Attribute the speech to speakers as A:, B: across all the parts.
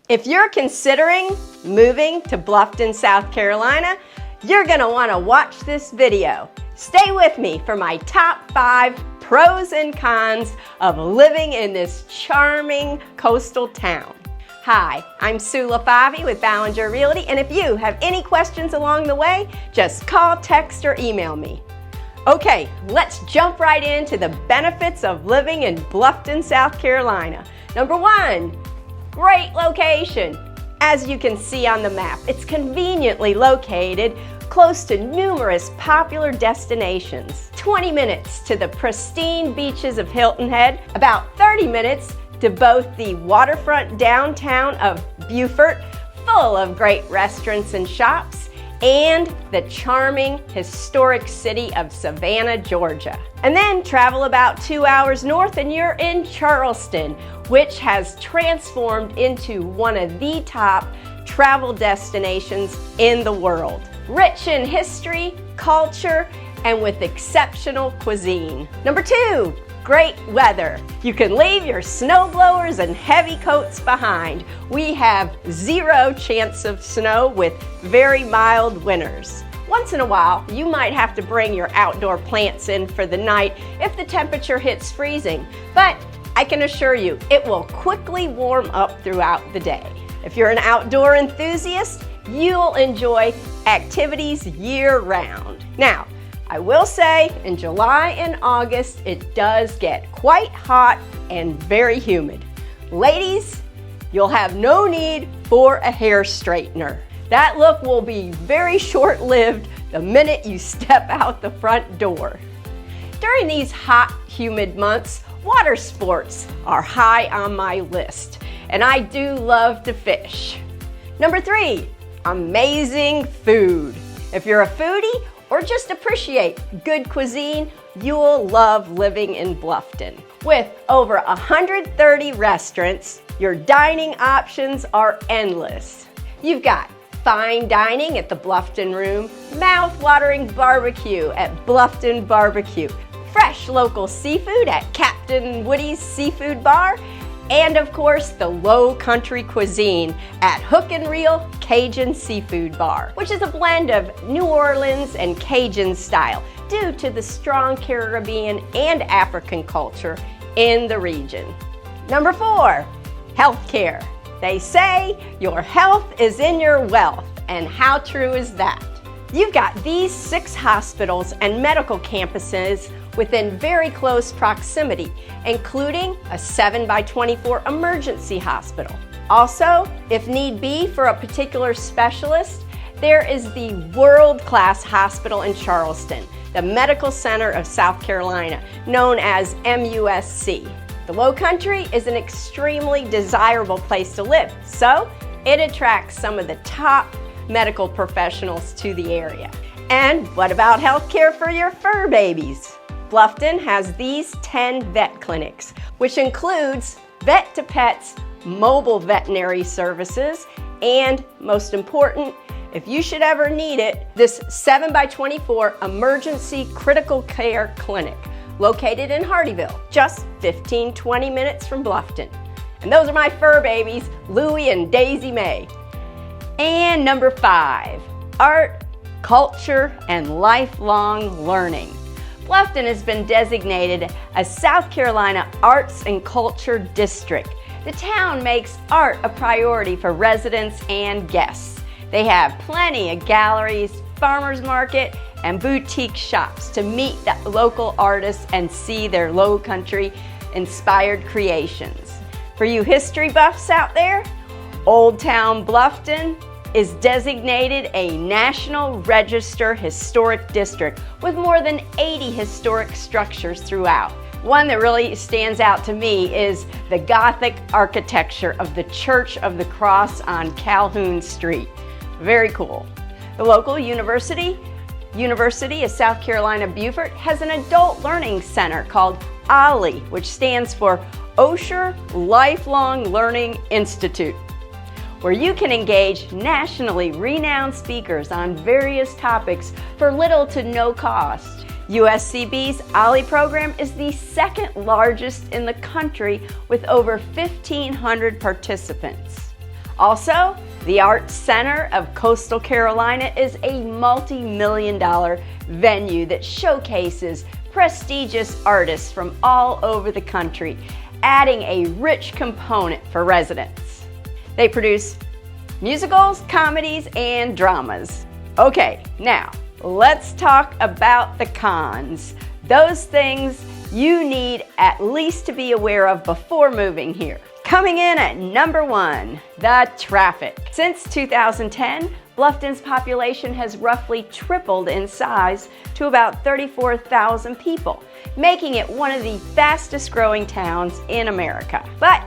A: If you're considering moving to Bluffton, South Carolina, you're gonna wanna watch this video. Stay with me for my top 5 pros and cons of living in this charming coastal town. Hi, I'm Sue LeFavi with Ballinger Realty, and if you have any questions along the way, just call, text, or email me. Okay, let's jump right into the benefits of living in Bluffton, South Carolina. Number 1, great location. As you can see on the map, it's conveniently located close to numerous popular destinations. 20 minutes to the pristine beaches of Hilton Head, about 30 minutes to both the waterfront downtown of Beaufort, full of great restaurants and shops, and the charming historic city of Savannah, Georgia. And then travel about 2 hours north and you're in Charleston, which has transformed into one of the top travel destinations in the world. Rich in history, culture, and with exceptional cuisine. Number 2, great weather. You can leave your snow blowers and heavy coats behind. We have 0 chance of snow with very mild winters. Once in a while, you might have to bring your outdoor plants in for the night if the temperature hits freezing, but I can assure you, it will quickly warm up throughout the day. If you're an outdoor enthusiast, you'll enjoy activities year-round. Now, I will say in July and August, it does get quite hot and very humid. Ladies, you'll have no need for a hair straightener. That look will be very short-lived the minute you step out the front door. During these hot, humid months, water sports are high on my list, and I do love to fish. Number 3, amazing food. If you're a foodie or just appreciate good cuisine, you'll love living in Bluffton. With over 130 restaurants, your dining options are endless. You've got fine dining at the Bluffton Room, mouth-watering barbecue at Bluffton Barbecue, fresh local seafood at Captain Woody's Seafood Bar, and of course the Lowcountry cuisine at Hook and Reel Cajun Seafood Bar, which is a blend of New Orleans and Cajun style due to the strong Caribbean and African culture in the region. Number 4, healthcare. They say your health is in your wealth, and how true is that? You've got these 6 hospitals and medical campuses within very close proximity, including a 7x24 emergency hospital. Also, if need be for a particular specialist, there is the world-class hospital in Charleston, the Medical Center of South Carolina, known as MUSC. The Lowcountry is an extremely desirable place to live, so it attracts some of the top medical professionals to the area. And what about healthcare for your fur babies? Bluffton has these 10 vet clinics, which includes vet to pets, mobile veterinary services, and most important, if you should ever need it, this 7x24 emergency critical care clinic located in Hardyville, just 15-20 minutes from Bluffton. And those are my fur babies, Louie and Daisy Mae. And number 5, art, culture, and lifelong learning. Bluffton has been designated a South Carolina Arts and Culture District. The town makes art a priority for residents and guests. They have plenty of galleries, farmers market, and boutique shops to meet the local artists and see their Lowcountry inspired creations. For you history buffs out there, Old Town Bluffton is designated a National Register Historic District with more than 80 historic structures throughout. One that really stands out to me is the Gothic architecture of the Church of the Cross on Calhoun Street. Very cool. The local University of South Carolina Beaufort has an adult learning center called OLLI, which stands for Osher Lifelong Learning Institute, where you can engage nationally renowned speakers on various topics for little to no cost. USCB's OLLI program is the 2nd largest in the country with over 1,500 participants. Also, the Arts Center of Coastal Carolina is a multi-million-dollar venue that showcases prestigious artists from all over the country, adding a rich component for residents. They produce musicals, comedies, and dramas. Okay, now let's talk about the cons. Those things you need at least to be aware of before moving here. Coming in at number 1, the traffic. Since 2010, Bluffton's population has roughly tripled in size to about 34,000 people, making it one of the fastest growing towns in America. But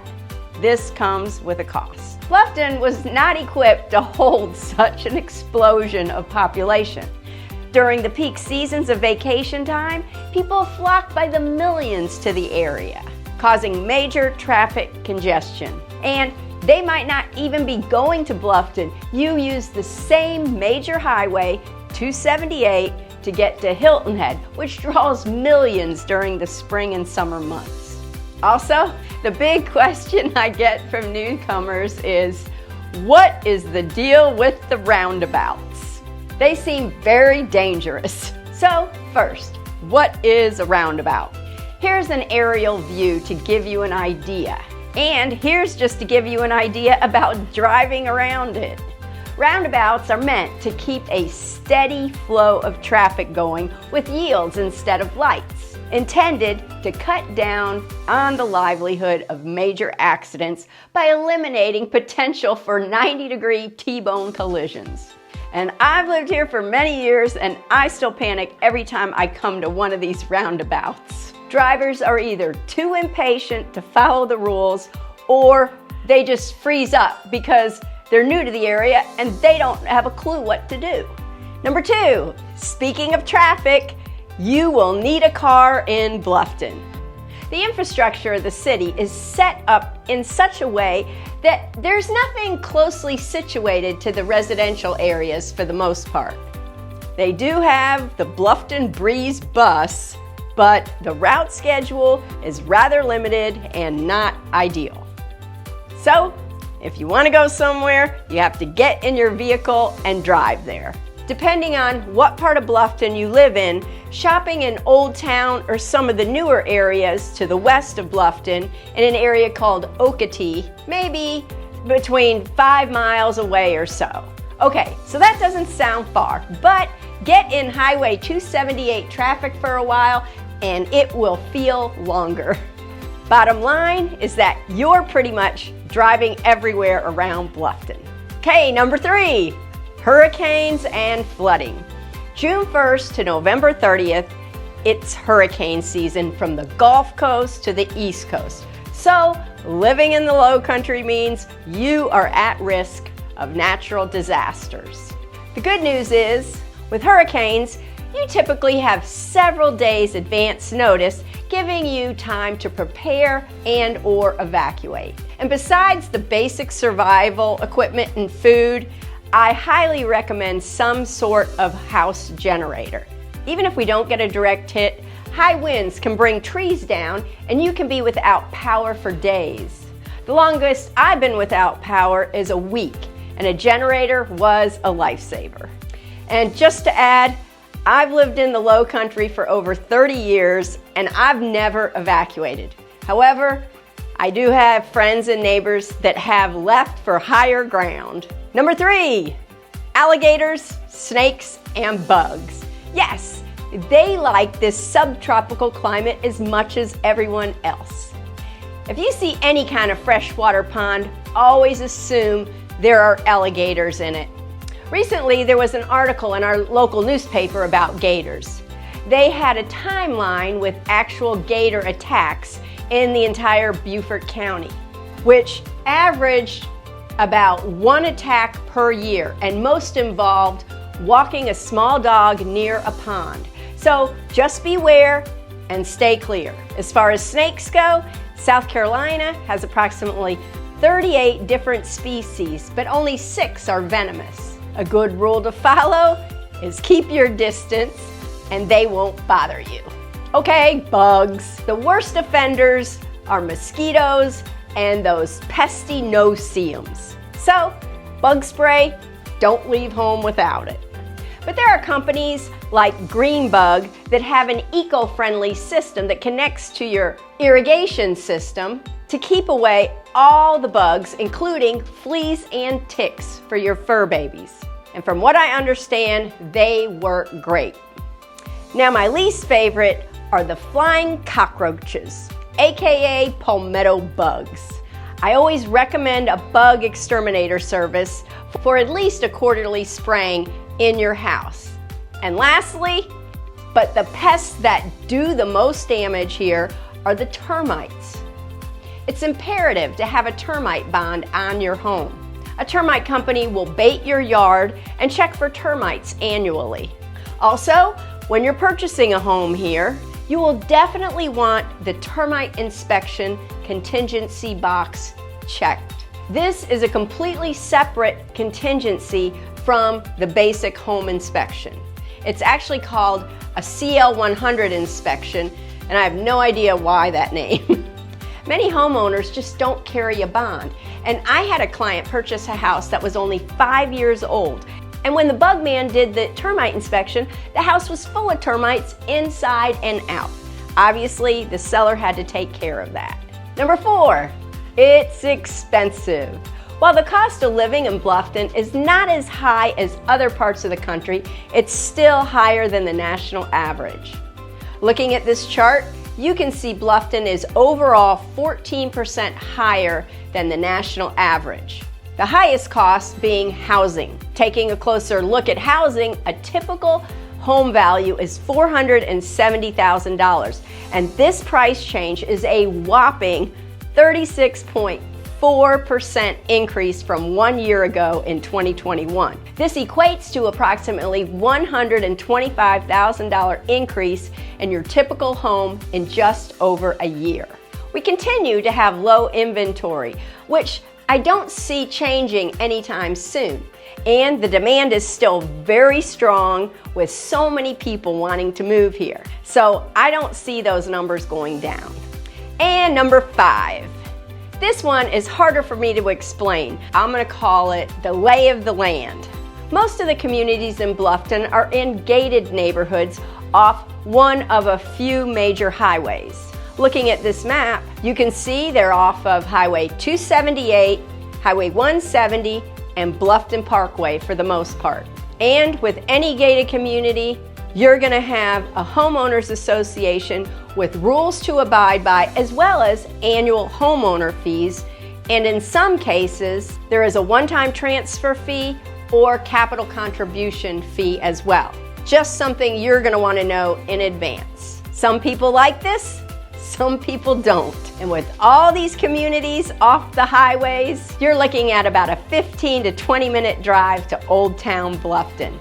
A: this comes with a cost. Bluffton was not equipped to hold such an explosion of population. During the peak seasons of vacation time, people flock by the millions to the area, causing major traffic congestion. And they might not even be going to Bluffton. You use the same major highway, 278, to get to Hilton Head, which draws millions during the spring and summer months. Also, the big question I get from newcomers is, what is the deal with the roundabouts? They seem very dangerous. So first, what is a roundabout? Here's an aerial view to give you an idea. And here's just to give you an idea about driving around it. Roundabouts are meant to keep a steady flow of traffic going with yields instead of lights, intended to cut down on the livelihood of major accidents by eliminating potential for 90-degree T-bone collisions. And I've lived here for many years and I still panic every time I come to one of these roundabouts. Drivers are either too impatient to follow the rules or they just freeze up because they're new to the area and they don't have a clue what to do. Number 2, speaking of traffic, you will need a car in Bluffton. The infrastructure of the city is set up in such a way that there's nothing closely situated to the residential areas for the most part. They do have the Bluffton Breeze bus, but the route schedule is rather limited and not ideal. So, if you want to go somewhere, you have to get in your vehicle and drive there. Depending on what part of Bluffton you live in, shopping in Old Town or some of the newer areas to the west of Bluffton in an area called Okatee, maybe between 5 miles away or so. Okay, so that doesn't sound far, but get in Highway 278 traffic for a while and it will feel longer. Bottom line is that you're pretty much driving everywhere around Bluffton. Okay, number 3, hurricanes and flooding. June 1st to November 30th, it's hurricane season from the Gulf Coast to the East Coast. So living in the Lowcountry means you are at risk of natural disasters. The good news is, with hurricanes, you typically have several days advance notice, giving you time to prepare and or evacuate. And besides the basic survival equipment and food, I highly recommend some sort of house generator. Even if we don't get a direct hit, high winds can bring trees down and you can be without power for days. The longest I've been without power is a week, and a generator was a lifesaver. And just to add, I've lived in the Lowcountry for over 30 years and I've never evacuated. However, I do have friends and neighbors that have left for higher ground. Number 3, alligators, snakes, and bugs. Yes, they like this subtropical climate as much as everyone else. If you see any kind of freshwater pond, always assume there are alligators in it. Recently, there was an article in our local newspaper about gators. They had a timeline with actual gator attacks in the entire Beaufort County, which averaged about 1 attack per year, and most involved walking a small dog near a pond. So just beware and stay clear. As far as snakes go, South Carolina has approximately 38 different species, but only 6 are venomous. A good rule to follow is keep your distance and they won't bother you. Okay, bugs. The worst offenders are mosquitoes and those pesky no-see-ums. So, bug spray, don't leave home without it. But there are companies like Greenbug that have an eco-friendly system that connects to your irrigation system to keep away all the bugs, including fleas and ticks for your fur babies. And from what I understand, they work great. Now, my least favorite are the flying cockroaches, aka palmetto bugs. I always recommend a bug exterminator service for at least a quarterly spraying in your house. And lastly, but the pests that do the most damage here are the termites. It's imperative to have a termite bond on your home. A termite company will bait your yard and check for termites annually. Also, when you're purchasing a home here, you will definitely want the termite inspection contingency box checked. This is a completely separate contingency from the basic home inspection. It's actually called a CL100 inspection, and I have no idea why that name. Many homeowners just don't carry a bond, and I had a client purchase a house that was only 5 years old, and when the bug man did the termite inspection, the house was full of termites inside and out. Obviously, the seller had to take care of that. Number 4, it's expensive. While the cost of living in Bluffton is not as high as other parts of the country, it's still higher than the national average. Looking at this chart, you can see Bluffton is overall 14% higher than the national average. The highest cost being housing. Taking a closer look at housing, a typical home value is $470,000, and this price change is a whopping 36.4% increase from 1 year ago in 2021. This equates to approximately $125,000 increase in your typical home in just over a year. We continue to have low inventory, which I don't see changing anytime soon. And the demand is still very strong with so many people wanting to move here. So I don't see those numbers going down. And number 5. This one is harder for me to explain. I'm going to call it the lay of the land. Most of the communities in Bluffton are in gated neighborhoods off one of a few major highways. Looking at this map, you can see they're off of Highway 278, Highway 170, and Bluffton Parkway for the most part. And with any gated community, you're going to have a homeowners association with rules to abide by, as well as annual homeowner fees, and in some cases there is a one-time transfer fee or capital contribution fee as well. Just something you're going to want to know in advance. Some people like this, some people don't. And with all these communities off the highways, you're looking at about a 15 to 20 minute drive to Old Town Bluffton,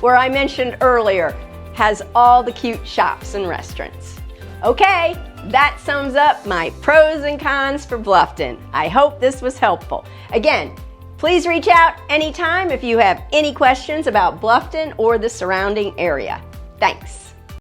A: where I mentioned earlier has all the cute shops and restaurants. Okay, that sums up my pros and cons for Bluffton. I hope this was helpful. Again, please reach out anytime if you have any questions about Bluffton or the surrounding area. Thanks.